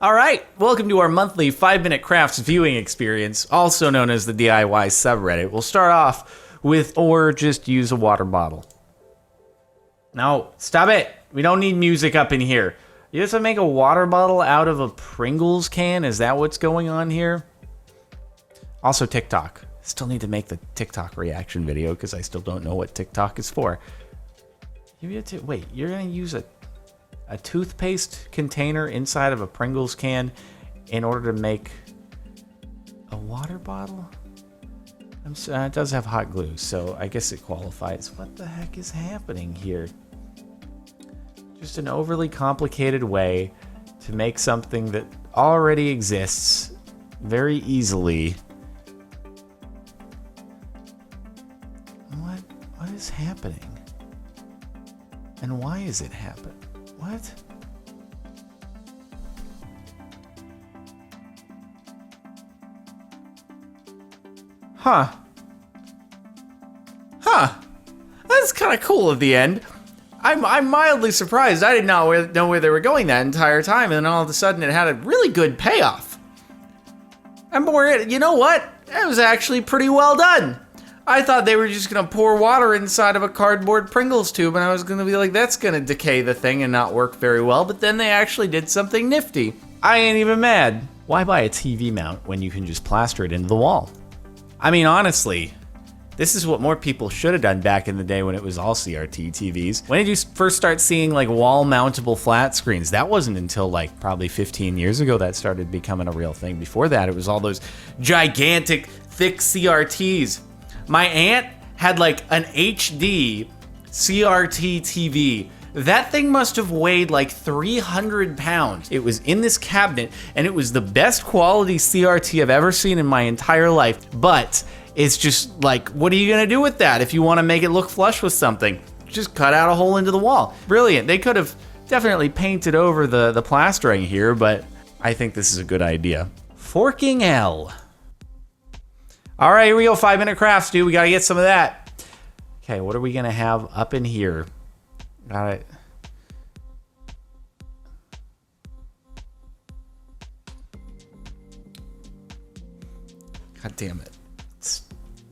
All right, welcome to our monthly 5-minute crafts viewing experience, also known as the DIY subreddit. We'll start off with, or just use a water bottle. No, stop it. We don't need music up in here. You have to make a water bottle out of a Pringles can? Is that what's going on here? Also TikTok. Still need to make the TikTok reaction video because I still don't know what TikTok is for. Wait, you're going to use a toothpaste container inside of a Pringles can in order to make a water bottle? It does have hot glue, so I guess it qualifies. What the heck is happening here? Just an overly complicated way to make something that already exists very easily. What is happening? And why is it happening? What? Huh. That's kind of cool at the end. I'm mildly surprised. I did not know where they were going that entire time, and then all of a sudden it had a really good payoff. You know what? It was actually pretty well done. I thought they were just gonna pour water inside of a cardboard Pringles tube, and I was gonna be like, that's gonna decay the thing and not work very well, but then they actually did something nifty. I ain't even mad. Why buy a TV mount when you can just plaster it into the wall? I mean, honestly, this is what more people should have done back in the day when it was all CRT TVs. When did you first start seeing like wall-mountable flat screens? That wasn't until like probably 15 years ago that started becoming a real thing. Before that, it was all those gigantic, thick CRTs. My aunt had like an HD CRT TV. That thing must have weighed like 300 pounds. It was in this cabinet, and it was the best quality CRT I've ever seen in my entire life. But it's just like, what are you gonna do with that if you wanna make it look flush with something? Just cut out a hole into the wall. Brilliant. They could have definitely painted over the plastering here, but I think this is a good idea. Forking L. All right, here we go. 5-minute crafts, dude. We gotta get some of that. Okay, what are we gonna have up in here? Got it. God damn it. It's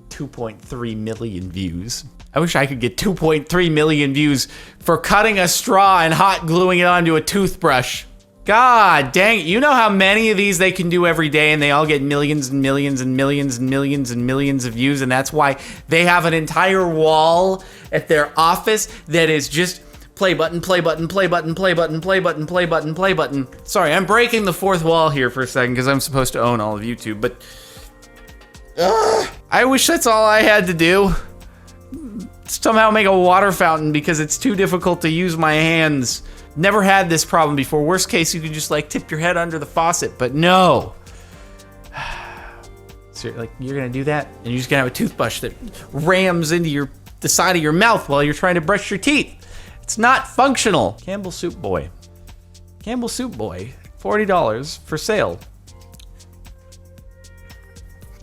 2.3 million views. I wish I could get 2.3 million views for cutting a straw and hot gluing it onto a toothbrush. God dang it. You know how many of these they can do every day, and they all get millions and millions and millions and millions and millions of views, and that's why they have an entire wall at their office that is just play button, play button, play button, play button, play button, play button, play button. Sorry, I'm breaking the fourth wall here for a second because I'm supposed to own all of YouTube, but I wish that's all I had to do. Somehow make a water fountain because it's too difficult to use my hands. Never had this problem before. Worst case, you could just like tip your head under the faucet, but no. So you're gonna do that, and you're just gonna have a toothbrush that rams into the side of your mouth while you're trying to brush your teeth. It's not functional. Campbell Soup Boy. Campbell Soup Boy, $40 for sale.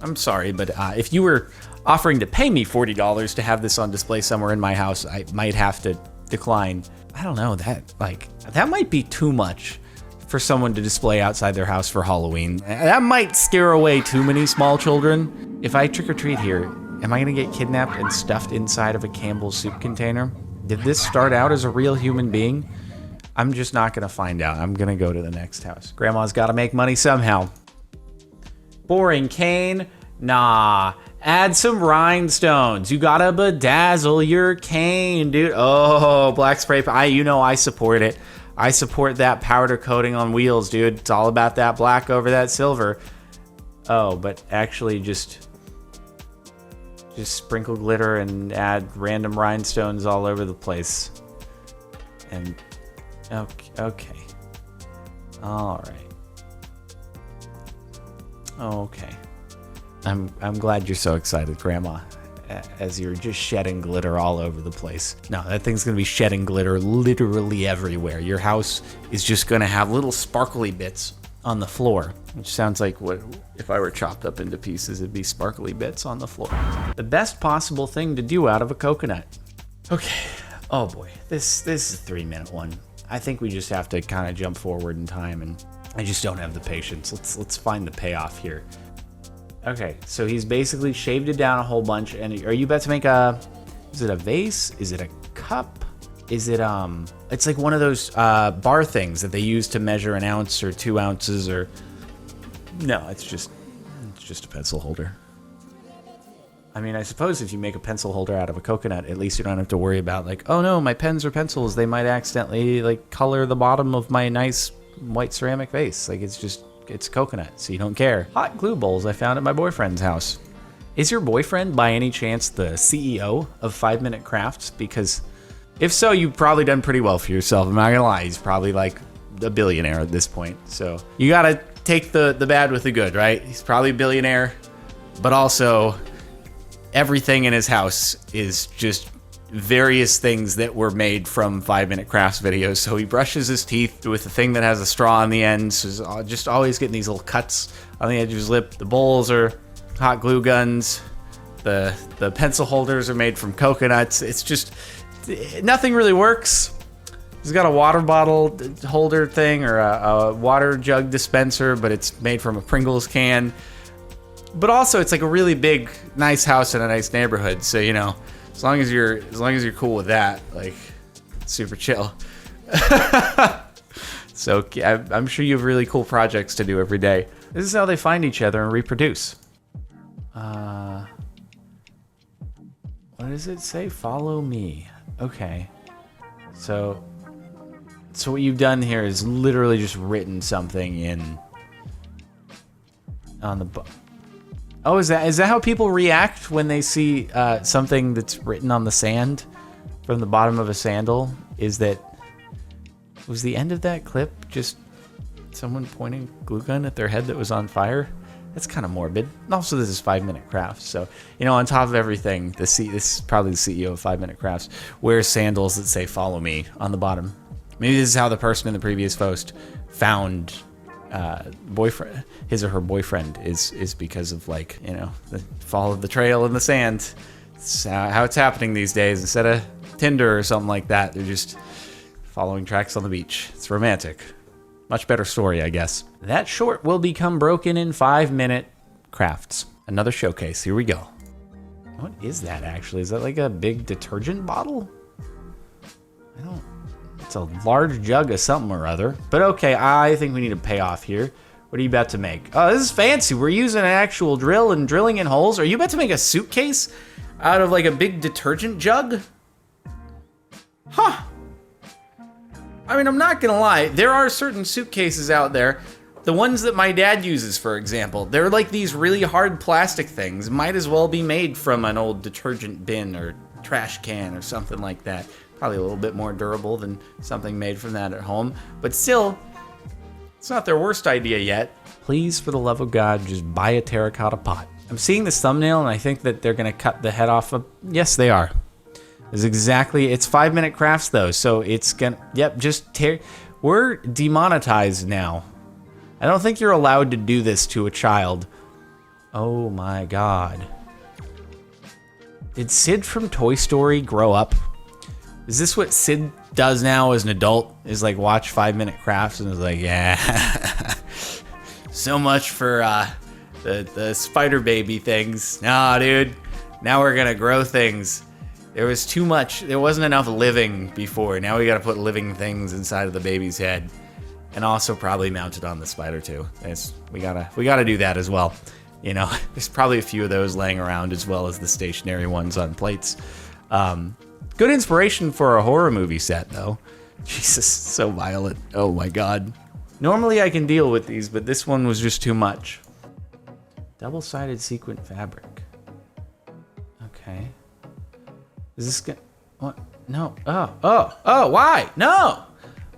I'm sorry, but if you were offering to pay me $40 to have this on display somewhere in my house, I might have to decline. I don't know, that might be too much for someone to display outside their house for Halloween. That might scare away too many small children. If I trick or treat here, am I gonna get kidnapped and stuffed inside of a Campbell's soup container? Did this start out as a real human being? I'm just not gonna find out. I'm gonna go to the next house. Grandma's gotta make money somehow. Boring cane? Nah. Add some rhinestones. You gotta bedazzle your cane, dude. Oh, black spray. I support it. I support that powder coating on wheels, dude. It's all about that black over that silver. Oh, but actually just sprinkle glitter and add random rhinestones all over the place. And okay. All right. Okay. I'm glad you're so excited, Grandma, as you're just shedding glitter all over the place. No, that thing's gonna be shedding glitter literally everywhere. Your house is just gonna have little sparkly bits on the floor, which sounds like what if I were chopped up into pieces, it'd be sparkly bits on the floor. The best possible thing to do out of a coconut. Okay, oh boy, this is a 3-minute one. I think we just have to kind of jump forward in time and I just don't have the patience. Let's find the payoff here. Okay, so he's basically shaved it down a whole bunch. And are you about to make is it a vase? Is it a cup? Is it, it's like one of those bar things that they use to measure an ounce or 2 ounces or, no, it's just a pencil holder. I mean, I suppose if you make a pencil holder out of a coconut, at least you don't have to worry about like, oh no, my pens or pencils, they might accidentally like color the bottom of my nice white ceramic vase. Like it's coconut, so you don't care. Hot glue bowls I found at my boyfriend's house. Is your boyfriend by any chance the CEO of 5 Minute Crafts? Because if so, you've probably done pretty well for yourself. I'm not gonna lie, he's probably like a billionaire at this point. So you gotta take the bad with the good, right? He's probably a billionaire, but also everything in his house is just various things that were made from 5 Minute Crafts videos. So he brushes his teeth with a thing that has a straw on the end. So he's just always getting these little cuts on the edge of his lip. The bowls are hot glue guns. The pencil holders are made from coconuts. It's just, nothing really works. He's got a water bottle holder thing or a water jug dispenser, but it's made from a Pringles can. But also, it's like a really big, nice house in a nice neighborhood. So, you know, as long as you're cool with that, like, super chill. So I'm sure you have really cool projects to do every day. This is how they find each other and reproduce. What does it say? Follow me. Okay. So what you've done here is literally just written something in on the book. Oh, is that how people react when they see something that's written on the sand from the bottom of a sandal? Was the end of that clip just someone pointing glue gun at their head that was on fire? That's kind of morbid. And also, this is 5 Minute Crafts, so you know, on top of everything, this is probably the CEO of 5 Minute Crafts wears sandals that say "Follow me" on the bottom. Maybe this is how the person in the previous post found boyfriend, his or her boyfriend, is because of, like, you know, the fall of the trail in the sand. It's how it's happening these days. Instead of Tinder or something like that, they're just following tracks on the beach. It's romantic. Much better story, I guess. That short will become broken in 5 Minute Crafts. Another showcase. Here we go. What is that actually? Is that like a big detergent bottle? It's a large jug of something or other. But okay, I think we need a payoff here. What are you about to make? Oh, this is fancy. We're using an actual drill and drilling in holes. Are you about to make a suitcase out of like a big detergent jug? Huh. I mean, I'm not gonna lie. There are certain suitcases out there. The ones that my dad uses, for example, they're like these really hard plastic things. Might as well be made from an old detergent bin or trash can or something like that. Probably a little bit more durable than something made from that at home. But still, it's not their worst idea yet. Please, for the love of God, just buy a terracotta pot. I'm seeing this thumbnail and I think that they're gonna cut the head off of, yes, they are. It's 5 Minute Crafts though, so it's gonna, yep, we're demonetized now. I don't think you're allowed to do this to a child. Oh my God. Did Sid from Toy Story grow up? Is this what Sid does now as an adult? Is like watch 5 Minute Crafts and is like, yeah. So much for the spider baby things. Nah, dude. Now we're gonna grow things. There was too much. There wasn't enough living before. Now we gotta put living things inside of the baby's head. And also probably mounted on the spider too. We gotta do that as well. You know, there's probably a few of those laying around as well as the stationary ones on plates. Good inspiration for a horror movie set though. Jesus, so violent. Oh my God. Normally I can deal with these, but this one was just too much. Double-sided sequin fabric. Okay. Is this gonna, what? No. Oh, why? No!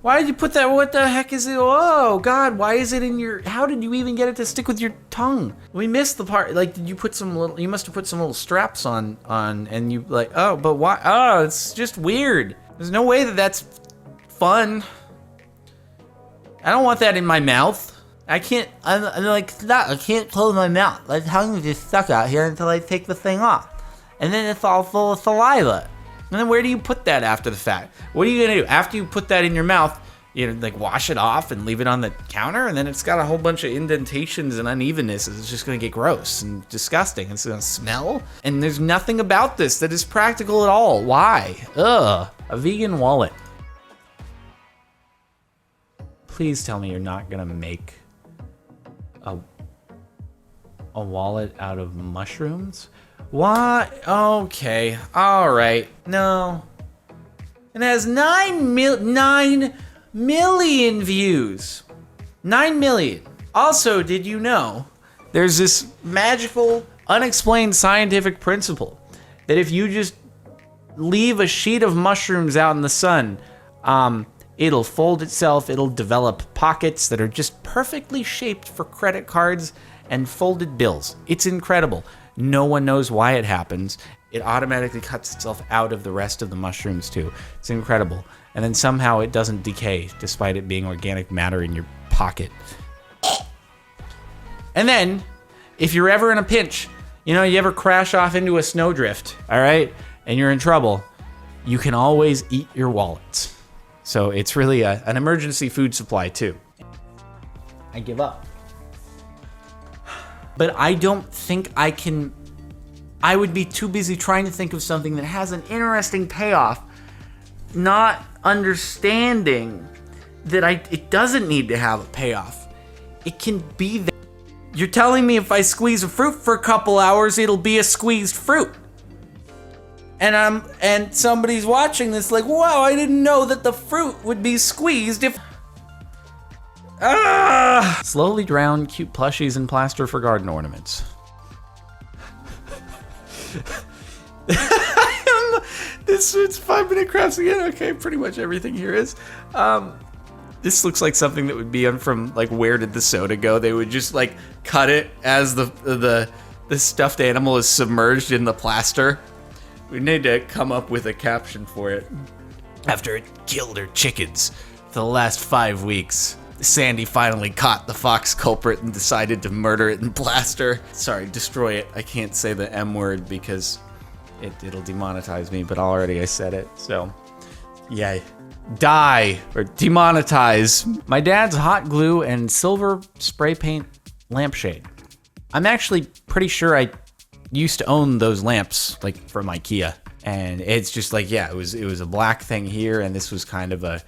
Why did you put that? What the heck is it? Oh, God, why is it in your... How did you even get it to stick with your tongue? We missed the part. Like, did you put some little... You must have put some little straps on and you, like... Oh, but why? Oh, it's just weird. There's no way that that's fun. I don't want that in my mouth. I can't... I'm like, stop. I can't close my mouth. My tongue is just stuck out here until I take the thing off. And then it's all full of saliva. And then where do you put that after the fact? What are you gonna do? After you put that in your mouth, like wash it off and leave it on the counter, and then it's got a whole bunch of indentations and unevenness. It's just gonna get gross and disgusting. It's gonna smell, and there's nothing about this that is practical at all. Why? Ugh. A vegan wallet. Please tell me you're not gonna make a wallet out of mushrooms? Why? Okay, all right. No. It has 9 million views. 9 million. Also, did you know there's this magical, unexplained scientific principle that if you just leave a sheet of mushrooms out in the sun, it'll fold itself, it'll develop pockets that are just perfectly shaped for credit cards and folded bills. It's incredible. No one knows why it happens. It automatically cuts itself out of the rest of the mushrooms too. It's incredible. And then somehow it doesn't decay despite it being organic matter in your pocket. And then, if you're ever in a pinch, you ever crash off into a snowdrift, all right, and you're in trouble, you can always eat your wallets. So it's really an emergency food supply too. I give up. But I don't think I would be too busy trying to think of something that has an interesting payoff, not understanding that it doesn't need to have a payoff. It can be that. You're telling me if I squeeze a fruit for a couple hours, it'll be a squeezed fruit. And somebody's watching this like, wow, I didn't know that the fruit would be squeezed if... Slowly drown cute plushies in plaster for garden ornaments. It's 5-minute crafts again. Okay, pretty much everything here is. This looks like something that would be from like Where Did the Soda Go? They would just like cut it as the stuffed animal is submerged in the plaster. We need to come up with a caption for it. After it killed her chickens for the last 5 weeks, Sandy finally caught the fox culprit and decided to murder it in plaster. Sorry, destroy it. I can't say the M word because it'll demonetize me, but already I said it, so yay. Die or demonetize. My dad's hot glue and silver spray paint lampshade. I'm actually pretty sure I used to own those lamps like from IKEA, and it's just like, yeah, it was a black thing here, and this was kind of a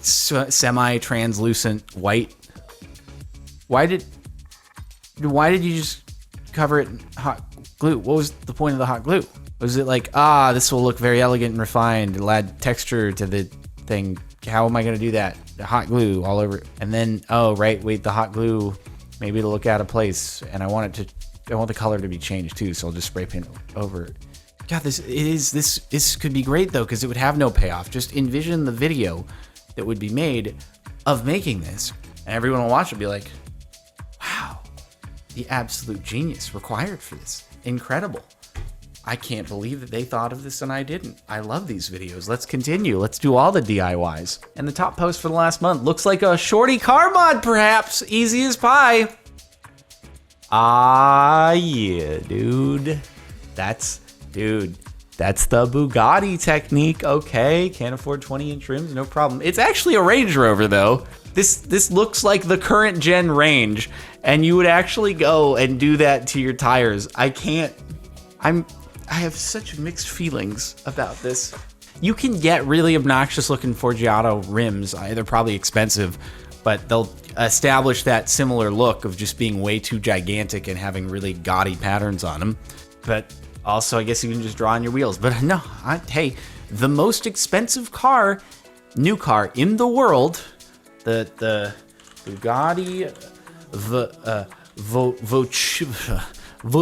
semi-translucent white. Why did you just cover it in hot glue? What was the point of the hot glue? Was it like, this will look very elegant and refined, it'll add texture to the thing? How am I going to do that? The hot glue all over it. And then, the hot glue, maybe it'll look out of place, and I want the color to be changed too, so I'll just spray paint over it. God, this could be great though, because it would have no payoff. Just envision the video that would be made of making this, and everyone will watch it and be like, wow, the absolute genius required for this. Incredible. I can't believe that they thought of this and I didn't. I love these videos. Let's continue. Let's do all the DIYs. And the top post for the last month looks like a shorty car mod, perhaps. Easy as pie. Yeah, dude. That's the Bugatti technique. Okay, can't afford 20-inch rims, no problem. It's actually a Range Rover, though. This looks like the current gen Range, and you would actually go and do that to your tires. I have such mixed feelings about this. You can get really obnoxious looking Forgiato rims. They're probably expensive, but they'll establish that similar look of just being way too gigantic and having really gaudy patterns on them. But also, I guess you can just draw on your wheels. But no, hey, the most expensive new car in the world, the Bugatti